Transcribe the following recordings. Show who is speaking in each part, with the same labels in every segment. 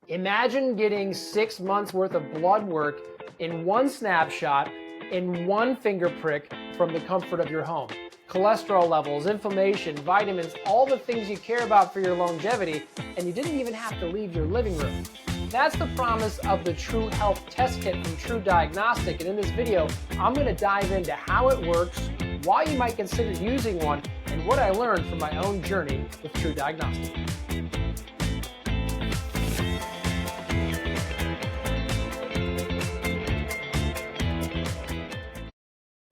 Speaker 1: Imagine getting 6 months worth of blood work in one snapshot, in one finger prick from the comfort of your home. Cholesterol levels, inflammation, vitamins, all the things you care about for your longevity, and you didn't even have to leave your living room. That's the promise of the TruHealth test kit from TruDiagnostic, and in this video, I'm going to dive into how it works, why you might consider using one, and what I learned from my own journey with TruDiagnostic.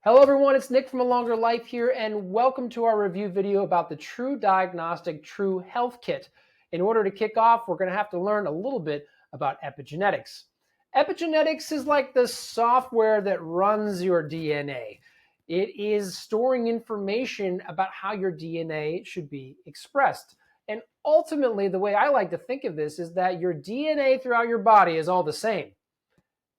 Speaker 1: Hello everyone, it's Nick from A Longer Life here, and welcome to our review video about the TruDiagnostic TruHealth Kit. In order to kick off, we're going to have to learn a little bit about epigenetics. Epigenetics is like the software that runs your DNA. It is storing information about how your DNA should be expressed. And ultimately, the way I like to think of this is that your DNA throughout your body is all the same.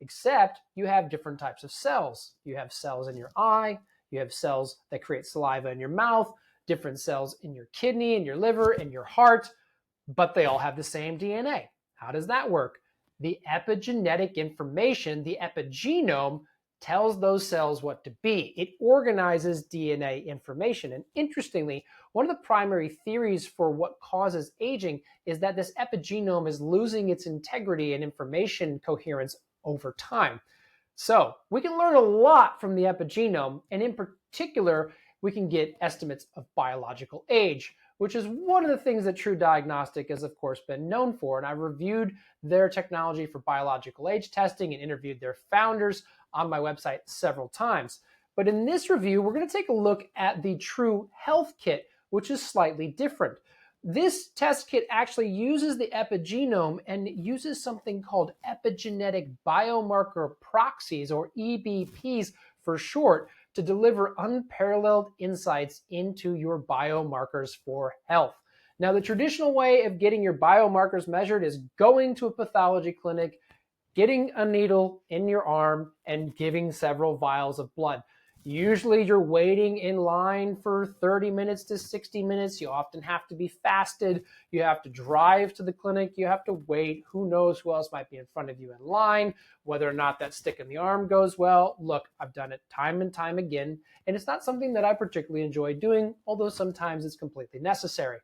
Speaker 1: Except you have different types of cells. You have cells in your eye, you have cells that create saliva in your mouth, different cells in your kidney, in your liver, in your heart, but they all have the same DNA. How does that work? The epigenetic information, the epigenome, tells those cells what to be. It organizes DNA information. And interestingly, one of the primary theories for what causes aging is that this epigenome is losing its integrity and information coherence over time. So we can learn a lot from the epigenome, and in particular, we can get estimates of biological age, which is one of the things that TruDiagnostic has, of course, been known for. And I reviewed their technology for biological age testing and interviewed their founders on my website several times. But in this review, we're going to take a look at the TruHealth Kit, which is slightly different. This test kit actually uses the epigenome and uses something called epigenetic biomarker proxies, or EBPs for short, to deliver unparalleled insights into your biomarkers for health. Now, the traditional way of getting your biomarkers measured is going to a pathology clinic, getting a needle in your arm, and giving several vials of blood. Usually you're waiting in line for 30 minutes to 60 minutes. You often have to be fasted. You have to drive to the clinic. You have to wait. Who knows who else might be in front of you in line, whether or not that stick in the arm goes well. Look, I've done it time and time again, and it's not something that I particularly enjoy doing, although sometimes it's completely necessary.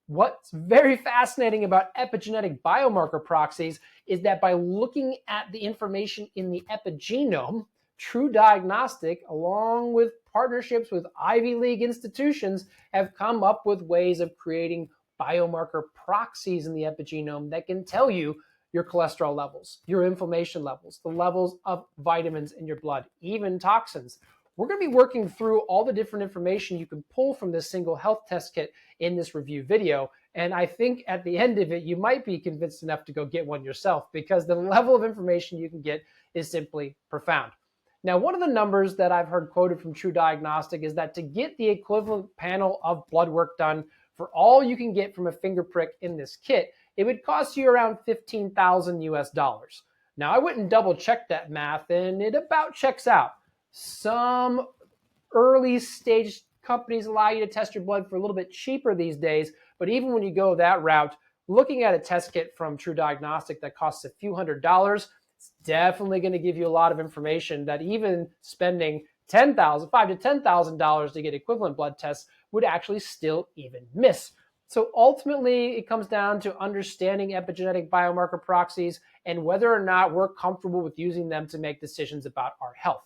Speaker 1: What's very fascinating about epigenetic biomarker proxies is that by looking at the information in the epigenome, TruDiagnostic, along with partnerships with Ivy League institutions, have come up with ways of creating biomarker proxies in the epigenome that can tell you your cholesterol levels, your inflammation levels, the levels of vitamins in your blood, even toxins. We're going to be working through all the different information you can pull from this single health test kit in this review video. And I think at the end of it, you might be convinced enough to go get one yourself, because the level of information you can get is simply profound. Now, one of the numbers that I've heard quoted from TruDiagnostic is that to get the equivalent panel of blood work done for all you can get from a finger prick in this kit, it would cost you around $15,000 US. Now, I went and double checked that math, and it about checks out. Some early stage companies allow you to test your blood for a little bit cheaper these days, but even when you go that route, looking at a test kit from TruDiagnostic that costs a few $100s, it's definitely going to give you a lot of information that even spending $5,000 to $10,000 to get equivalent blood tests would actually still even miss. So ultimately, it comes down to understanding epigenetic biomarker proxies and whether or not we're comfortable with using them to make decisions about our health.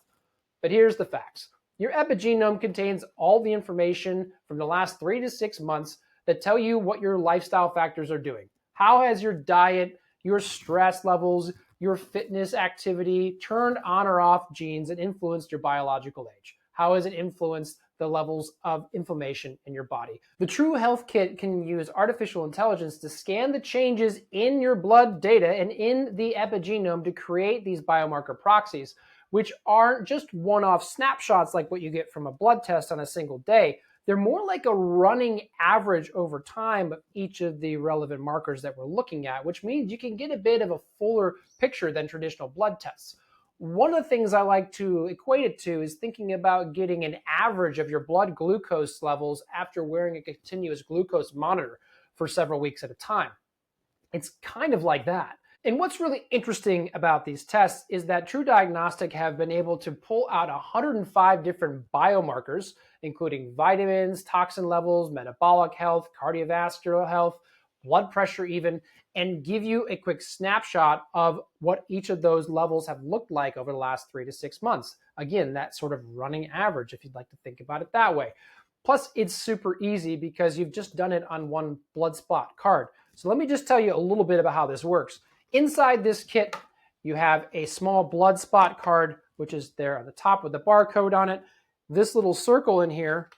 Speaker 1: But here's the facts. Your epigenome contains all the information from the last 3 to 6 months that tell you what your lifestyle factors are doing. How has your diet, your stress levels, your fitness activity turned on or off genes and influenced your biological age? How has it influenced the levels of inflammation in your body? The TruHealth Kit can use artificial intelligence to scan the changes in your blood data and in the epigenome to create these biomarker proxies, which aren't just one-off snapshots like what you get from a blood test on a single day. They're more like a running average over time of each of the relevant markers that we're looking at, which means you can get a bit of a fuller picture than traditional blood tests. One of the things I like to equate it to is thinking about getting an average of your blood glucose levels after wearing a continuous glucose monitor for several weeks at a time. It's kind of like that. And what's really interesting about these tests is that TruDiagnostic have been able to pull out 105 different biomarkers, including vitamins, toxin levels, metabolic health, cardiovascular health, blood pressure even, and give you a quick snapshot of what each of those levels have looked like over the last 3 to 6 months. Again, that sort of running average, if you'd like to think about it that way. Plus, it's super easy because you've just done it on one blood spot card. So let me just tell you a little bit about how this works. Inside this kit, you have a small blood spot card, which is there on the top with the barcode on it. This little circle in here,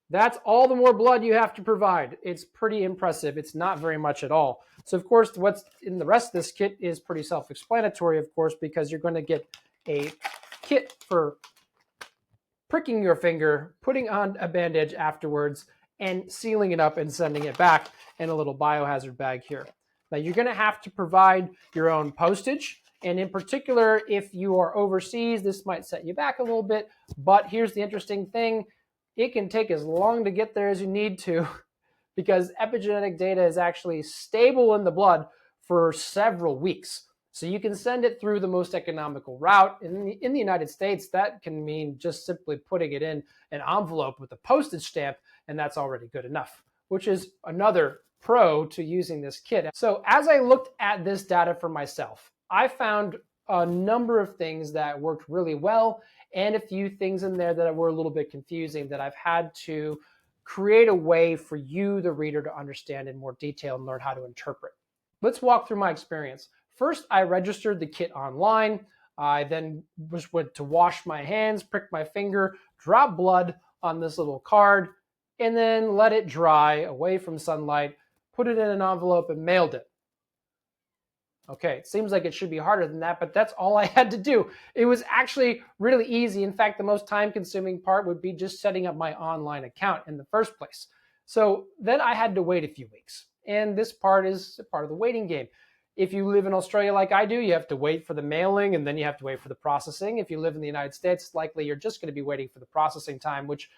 Speaker 1: that's all the more blood you have to provide. It's pretty impressive. It's not very much at all. So of course, what's in the rest of this kit is pretty self-explanatory, of course, because you're going to get a kit for pricking your finger, putting on a bandage afterwards, and sealing it up and sending it back in a little biohazard bag here. Now, you're going to have to provide your own postage. And in particular, if you are overseas, this might set you back a little bit. But here's the interesting thing. It can take as long to get there as you need to because epigenetic data is actually stable in the blood for several weeks. So you can send it through the most economical route. In the United States, that can mean just simply putting it in an envelope with a postage stamp, and that's already good enough, which is another pro to using this kit. So as I looked at this data for myself, I found a number of things that worked really well and a few things in there that were a little bit confusing that I've had to create a way for you, the reader, to understand in more detail and learn how to interpret. Let's walk through my experience. First, I registered the kit online. I then went to wash my hands, prick my finger, drop blood on this little card, and then let it dry away from sunlight, put it in an envelope, and mailed it. Okay, it seems like it should be harder than that, but that's all I had to do. It was actually really easy. In fact, the most time-consuming part would be just setting up my online account in the first place. So then I had to wait a few weeks, and this part is part of the waiting game. If you live in Australia like I do, you have to wait for the mailing and then you have to wait for the processing. If you live in the United States, likely you're just going to be waiting for the processing time, which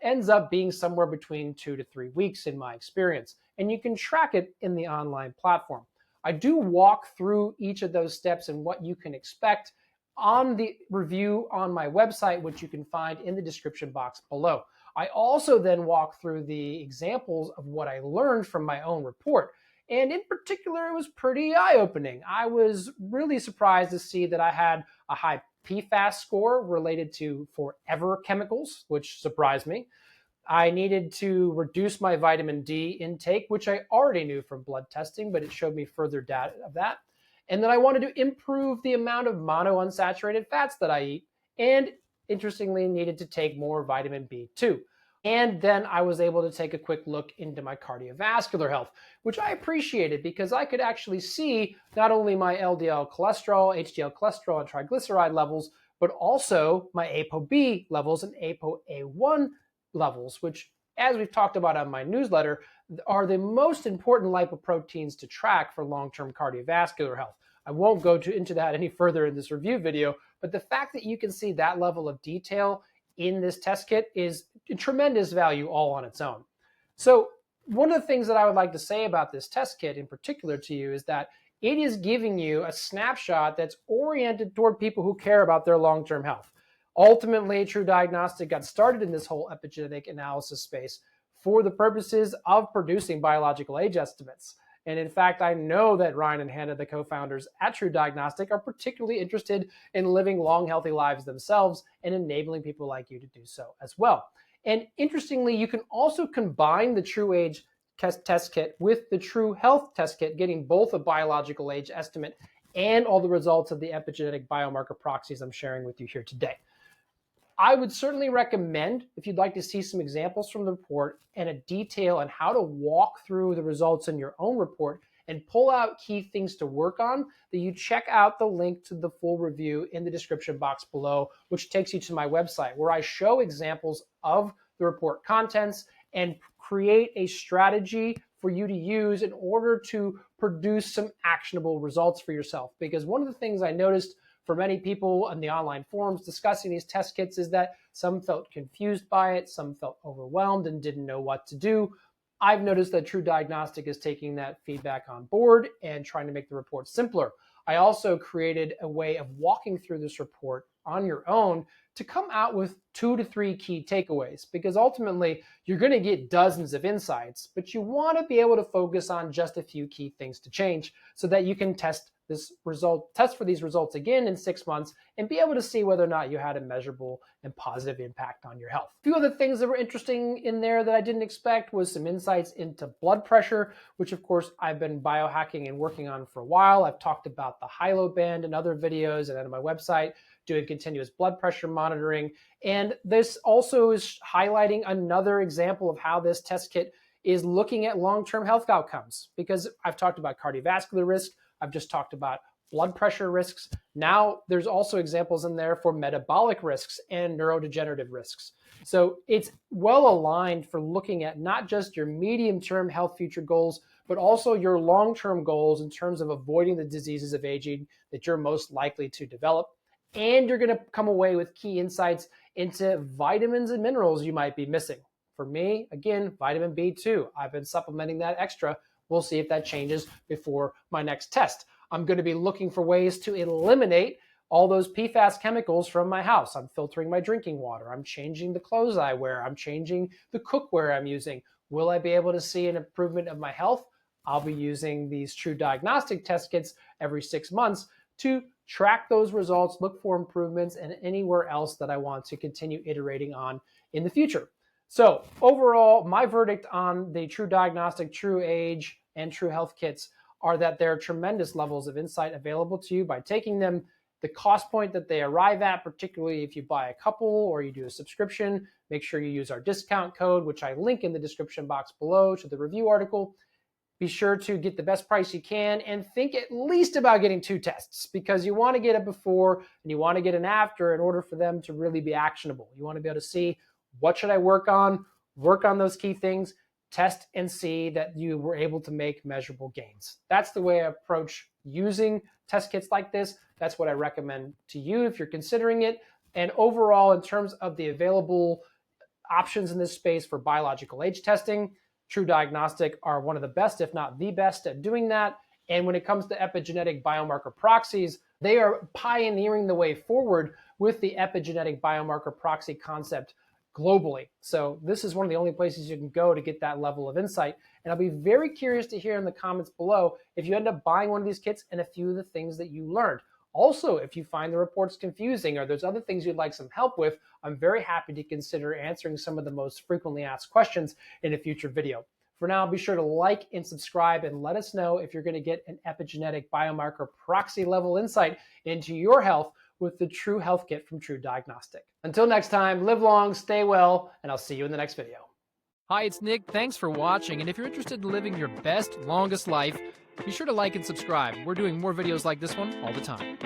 Speaker 1: ends up being somewhere between 2 to 3 weeks in my experience. And you can track it in the online platform. I do walk through each of those steps and what you can expect on the review on my website, which you can find in the description box below. I also then walk through the examples of what I learned from my own report. And in particular, it was pretty eye-opening. I was really surprised to see that I had a high PFAS score related to forever chemicals, which surprised me. I needed to reduce my vitamin D intake, which I already knew from blood testing, but it showed me further data of that. And then I wanted to improve the amount of monounsaturated fats that I eat. And interestingly, needed to take more vitamin B2. And then I was able to take a quick look into my cardiovascular health, which I appreciated because I could actually see not only my LDL cholesterol, HDL cholesterol, and triglyceride levels, but also my ApoB levels and ApoA1 levels, which, as we've talked about on my newsletter, are the most important lipoproteins to track for long-term cardiovascular health. I won't go into that any further in this review video, but the fact that you can see that level of detail in this test kit is a tremendous value all on its own. So one of the things that I would like to say about this test kit in particular to you is that it is giving you a snapshot that's oriented toward people who care about their long-term health. Ultimately, TruDiagnostic got started in this whole epigenetic analysis space for the purposes of producing biological age estimates. And in fact, I know that Ryan and Hannah, the co-founders at TruDiagnostic, are particularly interested in living long, healthy lives themselves and enabling people like you to do so as well. And interestingly, you can also combine the TruAge test kit with the TruHealth test kit, getting both a biological age estimate and all the results of the epigenetic biomarker proxies I'm sharing with you here today. I would certainly recommend, if you'd like to see some examples from the report and a detail on how to walk through the results in your own report and pull out key things to work on, that you check out the link to the full review in the description box below, which takes you to my website, where I show examples of the report contents and create a strategy for you to use in order to produce some actionable results for yourself. Because one of the things I noticed for many people in the online forums discussing these test kits is that some felt confused by it, some felt overwhelmed and didn't know what to do. I've noticed that TruDiagnostic is taking that feedback on board and trying to make the report simpler. I also created a way of walking through this report on your own to come out with 2 to 3 key takeaways, because ultimately you're going to get dozens of insights, but you want to be able to focus on just a few key things to change so that you can test for these results again in 6 months and be able to see whether or not you had a measurable and positive impact on your health. A few other things that were interesting in there that I didn't expect was some insights into blood pressure, which of course I've been biohacking and working on for a while. I've talked about the high-low band in other videos and on my website, doing continuous blood pressure monitoring. And this also is highlighting another example of how this test kit is looking at long-term health outcomes, because I've talked about cardiovascular risk, I've just talked about blood pressure risks. Now there's also examples in there for metabolic risks and neurodegenerative risks. So it's well aligned for looking at not just your medium-term health future goals, but also your long-term goals in terms of avoiding the diseases of aging that you're most likely to develop. And you're going to come away with key insights into vitamins and minerals you might be missing. For me, again, vitamin B2. I've been supplementing that extra. We'll see if that changes before my next test. I'm going to be looking for ways to eliminate all those PFAS chemicals from my house. I'm filtering my drinking water. I'm changing the clothes I wear. I'm changing the cookware I'm using. Will I be able to see an improvement of my health? I'll be using these TruDiagnostic test kits every 6 months to track those results, look for improvements, and anywhere else that I want to continue iterating on in the future. So overall, my verdict on the TruDiagnostic, TruAge, and TruHealth kits are that there are tremendous levels of insight available to you by taking them. The cost point that they arrive at, particularly if you buy a couple or you do a subscription, make sure you use our discount code, which I link in the description box below to the review article. Be sure to get the best price you can and think at least about getting 2 tests, because you want to get it before and you want to get an after in order for them to really be actionable. You want to be able to see, what should I work on those key things, test and see that you were able to make measurable gains. That's the way I approach using test kits like this. That's what I recommend to you if you're considering it. And overall, in terms of the available options in this space for biological age testing, TruDiagnostic are one of the best, if not the best, at doing that. And when it comes to epigenetic biomarker proxies, they are pioneering the way forward with the epigenetic biomarker proxy concept globally. So this is one of the only places you can go to get that level of insight. And I'll be very curious to hear in the comments below if you end up buying one of these kits and a few of the things that you learned. Also, if you find the reports confusing or there's other things you'd like some help with, I'm very happy to consider answering some of the most frequently asked questions in a future video. For now, be sure to like and subscribe and let us know if you're going to get an epigenetic biomarker proxy level insight into your health with the TruHealth kit from TruDiagnostic. Until next time, live long, stay well, and I'll see you in the next video. Hi, it's Nick. Thanks for watching. And if you're interested in living your best, longest life, be sure to like and subscribe. We're doing more videos like this one all the time.